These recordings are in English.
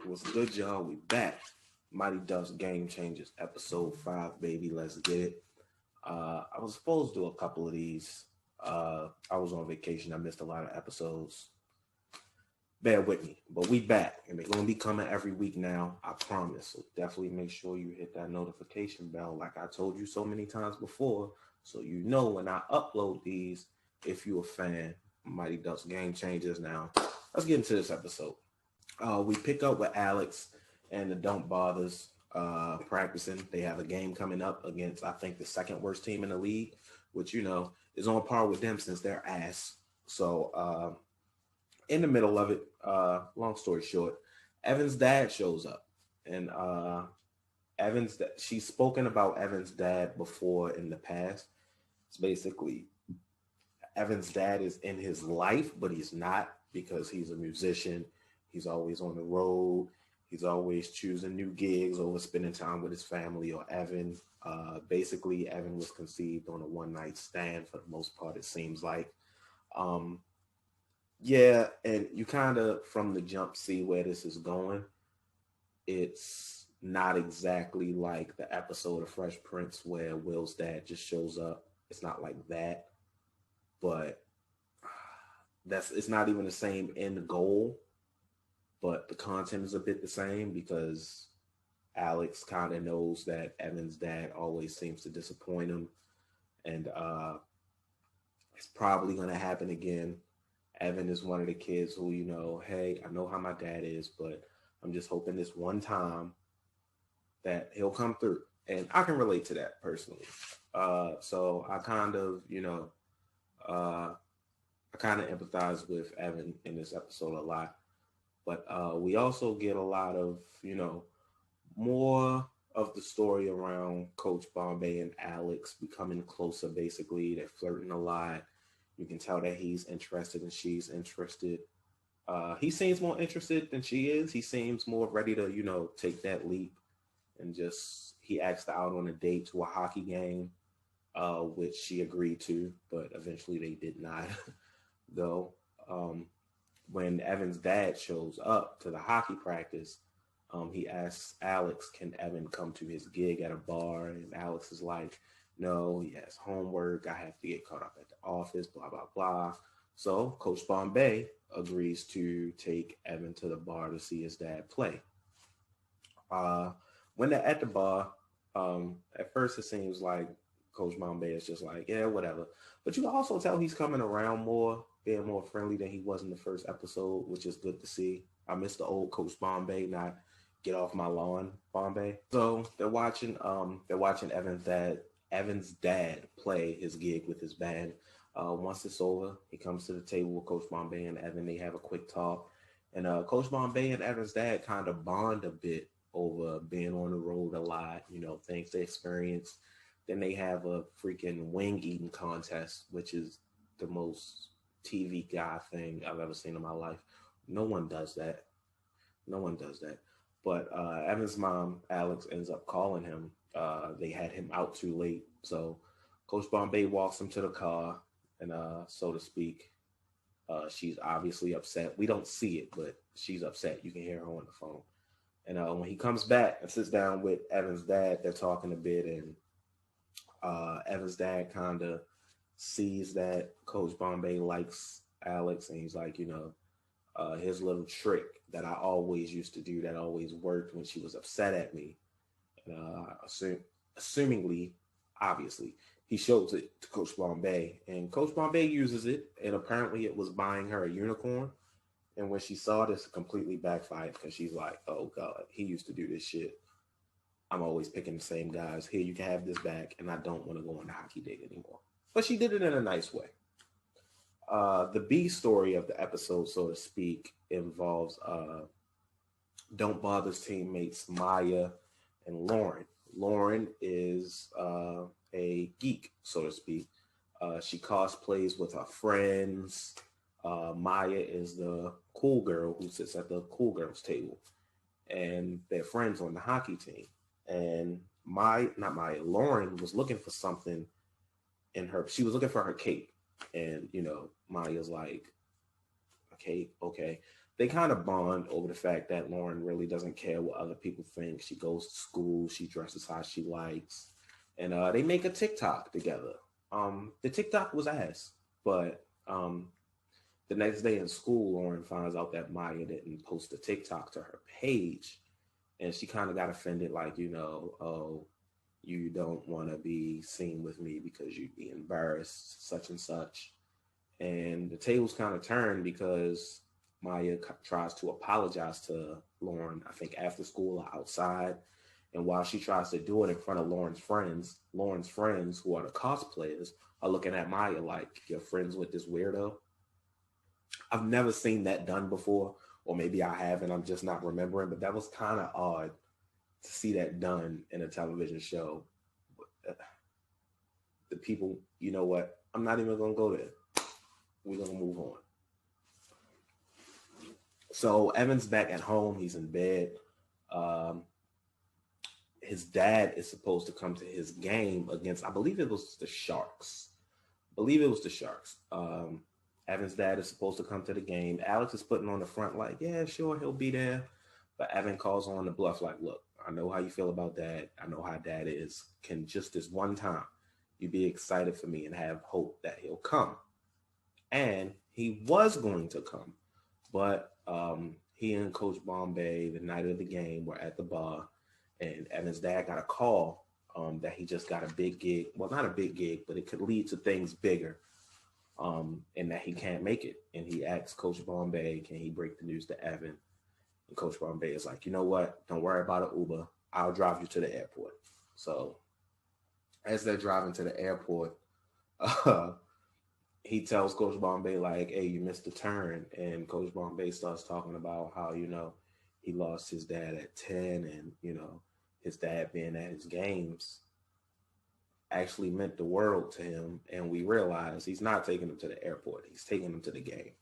What's good, y'all? We back. Mighty Ducks Game Changers, episode 5, baby. Let's get it. I was supposed to do a couple of these. I was on vacation. I missed a lot of episodes. Bear with me, but we back, and they're gonna be coming every week now. I promise. So definitely make sure you hit that notification bell, like I told you so many times before, so you know when I upload these. If you're a fan, Mighty Ducks Game Changers. Now, let's get into this episode. We pick up with Alex and the Don't Bothers practicing. They have a game coming up against, I think, the second worst team in the league, which, is on par with them since they're ass. So in the middle of it, long story short, Evan's dad shows up. And she's spoken about Evan's dad before in the past. It's basically Evan's dad is in his life, but he's not because he's a musician. He's always on the road. He's always choosing new gigs over spending time with his family or Evan. Basically, Evan was conceived on a one-night stand for the most part, it seems like. Yeah, and you kind of, from the jump, see where this is going. It's not exactly like the episode of Fresh Prince where Will's dad just shows up. It's not like that. But it's not even the same end goal. But the content is a bit the same because Alex kind of knows that Evan's dad always seems to disappoint him. And it's probably going to happen again. Evan is one of the kids who, hey, I know how my dad is, but I'm just hoping this one time that he'll come through. And I can relate to that personally. So I kind of, I kind of empathize with Evan in this episode a lot. But we also get a lot of, more of the story around Coach Bombay and Alex becoming closer, basically. They're flirting a lot. You can tell that he's interested and she's interested. He seems more interested than she is. He seems more ready to, take that leap. And he asked her out on a date to a hockey game, which she agreed to, but eventually they did not go. When Evan's dad shows up to the hockey practice, he asks Alex, can Evan come to his gig at a bar? And Alex is like, no, he has homework. I have to get caught up at the office, blah, blah, blah. So Coach Bombay agrees to take Evan to the bar to see his dad play. When they're at the bar, at first it seems like Coach Bombay is just like, yeah, whatever. But you can also tell he's coming around more, being more friendly than he was in the first episode, which is good to see. I miss the old Coach Bombay, not get off my lawn Bombay. So they're watching Evan's dad play his gig with his band. Once it's over, he comes to the table with Coach Bombay and Evan. They have a quick talk. And Coach Bombay and Evan's dad kind of bond a bit over being on the road a lot, things they experience. Then they have a freaking wing eating contest, which is the most TV guy thing I've ever seen in my life. No one does that. But Evan's mom, Alex, ends up calling him. They had him out too late. So Coach Bombay walks him to the car and, so to speak, she's obviously upset. We don't see it, but she's upset. You can hear her on the phone. And when he comes back and sits down with Evan's dad, they're talking a bit, and Evan's dad kind of sees that Coach Bombay likes Alex, and he's like, his little trick that I always used to do that always worked when she was upset at me. And assumingly, obviously, he shows it to Coach Bombay, and Coach Bombay uses it, and apparently it was buying her a unicorn. And when she saw this, it completely backfired because she's like, oh, God, he used to do this shit. I'm always picking the same guys. Here, you can have this back, and I don't want to go on the hockey date anymore. But she did it in a nice way. The B story of the episode, so to speak, involves Don't Bother's teammates Maya and Lauren. Lauren is a geek, so to speak. She cosplays with her friends. Maya is the cool girl who sits at the cool girls table. And they're friends on the hockey team. And Lauren was looking for something she was looking for her cape. And, Maya's like, a cape, okay. they kind of bond over the fact that Lauren really doesn't care what other people think. She goes to school, she dresses how she likes, and they make a TikTok together. The TikTok was ass, but the next day in school, Lauren finds out that Maya didn't post a TikTok to her page, and she kind of got offended, like, oh, you don't want to be seen with me because you'd be embarrassed, such and such. And the tables kind of turn because Maya tries to apologize to Lauren, I think after school or outside. And while she tries to do it in front of Lauren's friends, who are the cosplayers, are looking at Maya like, you're friends with this weirdo. I've never seen that done before, or maybe I have and I'm just not remembering, but that was kind of odd to see that done in a television show. The people, you know what? I'm not even going to go there. We're going to move on. So Evan's back at home. He's in bed. His dad is supposed to come to his game against, I believe it was the Sharks. Evan's dad is supposed to come to the game. Alex is putting on the front like, yeah, sure, he'll be there. But Evan calls on the bluff like, look, I know how you feel about dad. I know how dad is. Can just this one time you be excited for me and have hope that he'll come? And he was going to come. But he and Coach Bombay, the night of the game, were at the bar. And Evan's dad got a call that he just got a big gig. Well, not a big gig, but it could lead to things bigger. And that he can't make it. And he asked Coach Bombay, can he break the news to Evan? And Coach Bombay is like, you know what? Don't worry about an Uber. I'll drive you to the airport. So as they're driving to the airport, he tells Coach Bombay, like, hey, you missed the turn. And Coach Bombay starts talking about how, he lost his dad at 10 and, his dad being at his games actually meant the world to him. And we realized he's not taking him to the airport. He's taking him to the game.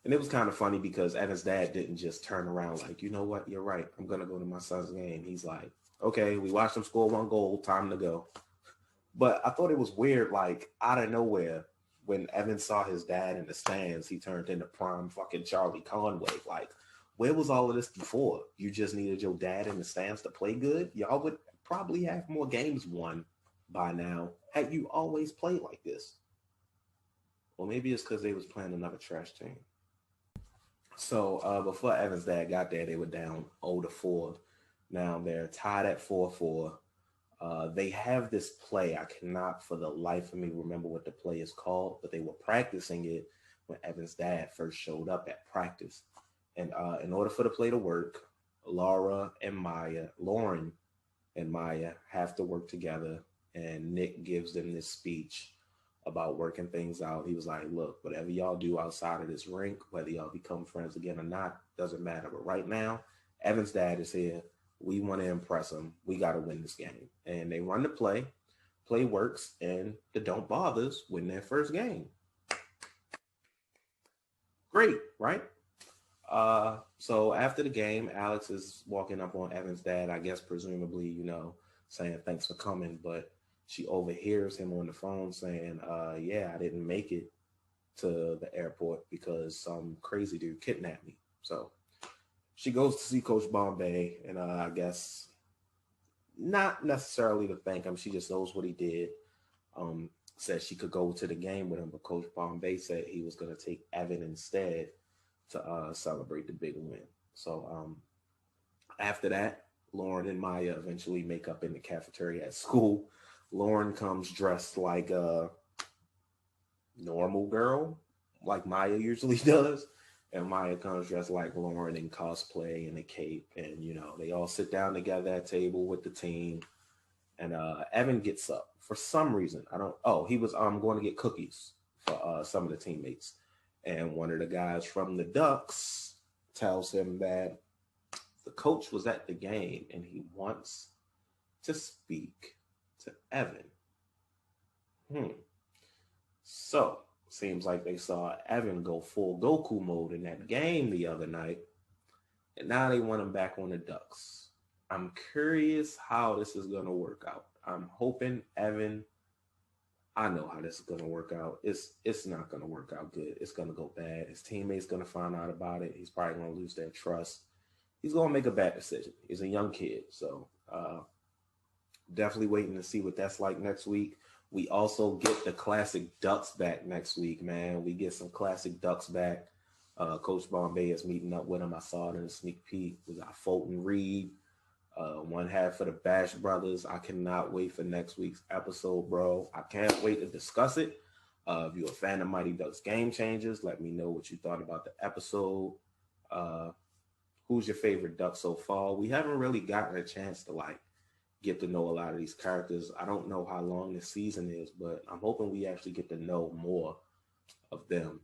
And it was kind of funny because Evan's dad didn't just turn around like, you know what, you're right, I'm going to go to my son's game. He's like, okay, we watched him score 1 goal, time to go. But I thought it was weird, like out of nowhere, when Evan saw his dad in the stands, he turned into prime fucking Charlie Conway. Like, where was all of this before? You just needed your dad in the stands to play good? Y'all would probably have more games won by now had you always played like this. Well, maybe it's because they was playing another trash team. So before Evan's dad got there, they were down 0-4. Now they're tied at 4-4. They have this play. I cannot for the life of me remember what the play is called, but they were practicing it when Evan's dad first showed up at practice. And in order for the play to work, Lauren and Maya have to work together. And Nick gives them this speech about working things out. He was like, look, whatever y'all do outside of this rink, whether y'all become friends again or not, doesn't matter. But right now, Evan's dad is here. We want to impress him. We got to win this game. And they run the play. Play works, and the Don't Bothers win their first game. Great, right? So after the game, Alex is walking up on Evan's dad, I guess presumably, saying thanks for coming. But she overhears him on the phone saying, yeah, I didn't make it to the airport because some crazy dude kidnapped me. So she goes to see Coach Bombay, and I guess not necessarily to thank him. She just knows what he did. Said she could go to the game with him, but Coach Bombay said he was going to take Evan instead to celebrate the big win. So after that, Lauren and Maya eventually make up in the cafeteria at school. Lauren comes dressed like a normal girl, like Maya usually does. And Maya comes dressed like Lauren in cosplay and a cape. And, they all sit down together at table with the team. And Evan gets up for some reason. He was going to get cookies for some of the teammates. And one of the guys from the Ducks tells him that the coach was at the game and he wants to speak to Evan. So seems like they saw Evan go full Goku mode in that game the other night, and now they want him back on the Ducks. I'm curious how this is going to work out. I'm hoping Evan I know how this is gonna work out. It's not gonna work out good. It's gonna go bad. His teammates gonna find out about it. He's probably gonna lose their trust. He's gonna make a bad decision. He's a young kid, so definitely waiting to see what that's like next week. We also get the classic Ducks back next week, man. We get some classic Ducks back. Coach Bombay is meeting up with him. I saw it in a sneak peek. We got Fulton Reed, one half for the Bash Brothers. I cannot wait for next week's episode, bro. I can't wait to discuss it. If you're a fan of Mighty Ducks Game Changers, let me know what you thought about the episode. Who's your favorite Duck so far? We haven't really gotten a chance to get to know a lot of these characters. I don't know how long this season is, but I'm hoping we actually get to know more of them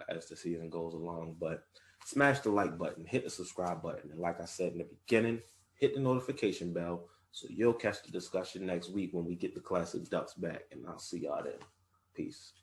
as the season goes along. But smash the like button, hit the subscribe button, and like I said in the beginning, hit the notification bell so you'll catch the discussion next week when we get the classic Ducks back. And I'll see y'all then. Peace.